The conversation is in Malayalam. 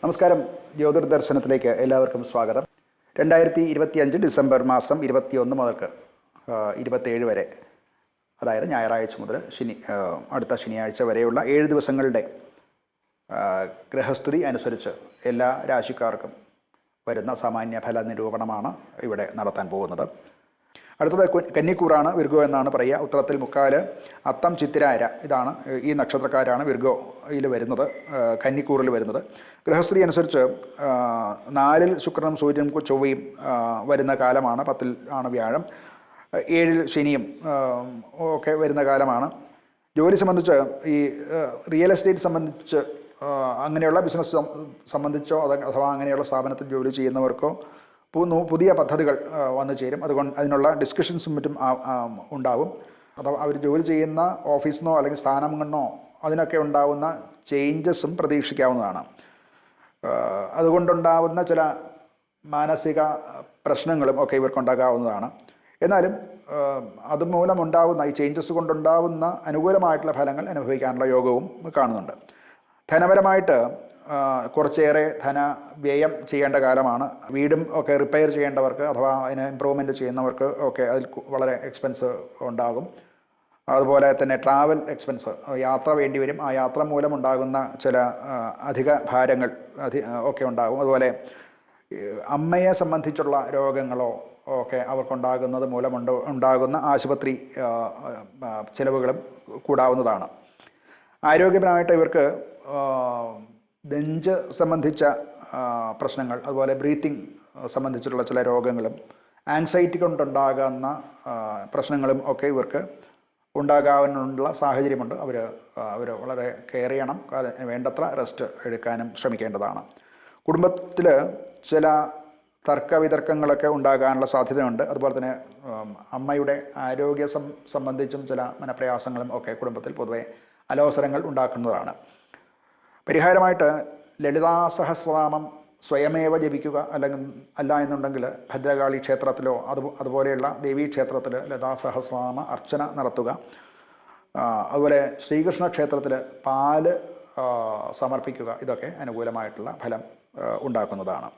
നമസ്കാരം. ജ്യോതിർദർശനത്തിലേക്ക് എല്ലാവർക്കും സ്വാഗതം. 2025 ഡിസംബർ മാസം 21 മുതൽക്ക് 27 വരെ, അതായത് ഞായറാഴ്ച മുതൽ അടുത്ത ശനിയാഴ്ച വരെയുള്ള 7 ദിവസങ്ങളുടെ ഗ്രഹസ്ഥിതി അനുസരിച്ച് എല്ലാ രാശിക്കാർക്കും വരുന്ന സാമാന്യ ഫല നിരൂപണമാണ് ഇവിടെ നടത്താൻ പോകുന്നത്. അടുത്തത് കന്നിക്കൂറാണ്, വിർഗോ എന്നാണ് പറയുക. ഉത്തരത്തിൽ മുക്കാല്, അത്തം, ചിത്തിരാര, ഇതാണ് ഈ നക്ഷത്രക്കാരാണ് വിർഗോയിൽ വരുന്നത്, കന്നിക്കൂറിൽ വരുന്നത്. ഗ്രഹസ്ഥിതി അനുസരിച്ച് 4-ൽ ശുക്രനും സൂര്യനും ചൊവ്വയും വരുന്ന കാലമാണ്. 10-ൽ ആണ് വ്യാഴം, 7-ൽ ശനിയും ഒക്കെ വരുന്ന കാലമാണ്. ജോലി സംബന്ധിച്ച് ഈ റിയൽ എസ്റ്റേറ്റ് സംബന്ധിച്ച് അങ്ങനെയുള്ള ബിസിനസ് സംബന്ധിച്ചോ അഥവാ അങ്ങനെയുള്ള സ്ഥാപനത്തിൽ ജോലി ചെയ്യുന്നവർക്കോ പുതിയ പദ്ധതികൾ വന്നു ചേരും. അതുകൊണ്ട് അതിനുള്ള ഡിസ്കഷൻസും മറ്റും ഉണ്ടാവും. അഥവാ അവർ ജോലി ചെയ്യുന്ന ഓഫീസിനോ അല്ലെങ്കിൽ സ്ഥാനമെന്നോ അതിനൊക്കെ ഉണ്ടാവുന്ന ചേഞ്ചസും പ്രതീക്ഷിക്കാവുന്നതാണ്. അതുകൊണ്ടുണ്ടാവുന്ന ചില മാനസിക പ്രശ്നങ്ങളും ഒക്കെ ഇവർക്കുണ്ടാകാവുന്നതാണ്. എന്നാലും അതുമൂലമുണ്ടാവുന്ന ഈ ചേഞ്ചസ് കൊണ്ടുണ്ടാവുന്ന അനുകൂലമായിട്ടുള്ള ഫലങ്ങൾ അനുഭവിക്കാനുള്ള യോഗവും കാണുന്നുണ്ട്. ധനപരമായിട്ട് കുറച്ചേറെ ധനവ്യയം ചെയ്യേണ്ട കാലമാണ്. വീടും ഒക്കെ റിപ്പയർ ചെയ്യേണ്ടവർക്ക് അഥവാ അതിന് ഇമ്പ്രൂവ്മെൻറ്റ് ചെയ്യുന്നവർക്ക് ഒക്കെ അതിൽ വളരെ എക്സ്പെൻസ് ഉണ്ടാകും. അതുപോലെ തന്നെ ട്രാവൽ എക്സ്പെൻസ്, യാത്ര വേണ്ടി വരും. ആ യാത്ര മൂലമുണ്ടാകുന്ന ചില അധിക ഭാരങ്ങൾ ഒക്കെ ഉണ്ടാകും. അതുപോലെ അമ്മയെ സംബന്ധിച്ചുള്ള രോഗങ്ങളോ ഒക്കെ അവർക്കുണ്ടാകുന്നത് ഉണ്ടാകുന്ന ആശുപത്രി ചിലവുകളും കൂടാവുന്നതാണ്. ആരോഗ്യപരമായിട്ട് ഇവർക്ക് നെഞ്ച് സംബന്ധിച്ച പ്രശ്നങ്ങൾ, അതുപോലെ ബ്രീത്തിങ് സംബന്ധിച്ചിട്ടുള്ള ചില രോഗങ്ങളും ആൻസൈറ്റി കൊണ്ടുണ്ടാകുന്ന പ്രശ്നങ്ങളും ഒക്കെ ഇവർക്ക് ഉണ്ടാകാനുള്ള സാഹചര്യമുണ്ട്. അവർ വളരെ കെയർ ചെയ്യണം, വേണ്ടത്ര റെസ്റ്റ് എടുക്കാനും ശ്രമിക്കേണ്ടതാണ്. കുടുംബത്തിൽ ചില തർക്കവിതർക്കങ്ങളൊക്കെ ഉണ്ടാകാനുള്ള സാധ്യതയുണ്ട്. അതുപോലെ തന്നെ അമ്മയുടെ ആരോഗ്യ സംബന്ധിച്ചും ചില മനപ്രയാസങ്ങളും ഒക്കെ കുടുംബത്തിൽ പൊതുവെ അലോസരങ്ങൾ ഉണ്ടാക്കുന്നതാണ്. പരിഹാരമായിട്ട് ലളിതാ സഹസ്രനാമം സ്വയമേവ ജപിക്കുക, അല്ല എന്നുണ്ടെങ്കിൽ ഭദ്രകാളി ക്ഷേത്രത്തിലോ അതുപോലെയുള്ള ദേവീക്ഷേത്രത്തിൽ ലളിതാ സഹസ്രനാമ അർച്ചന നടത്തുക. അതുപോലെ ശ്രീകൃഷ്ണ ക്ഷേത്രത്തിൽ പാല് സമർപ്പിക്കുക. ഇതൊക്കെ അനുകൂലമായിട്ടുള്ള ഫലം ഉണ്ടാക്കുന്നതാണ്.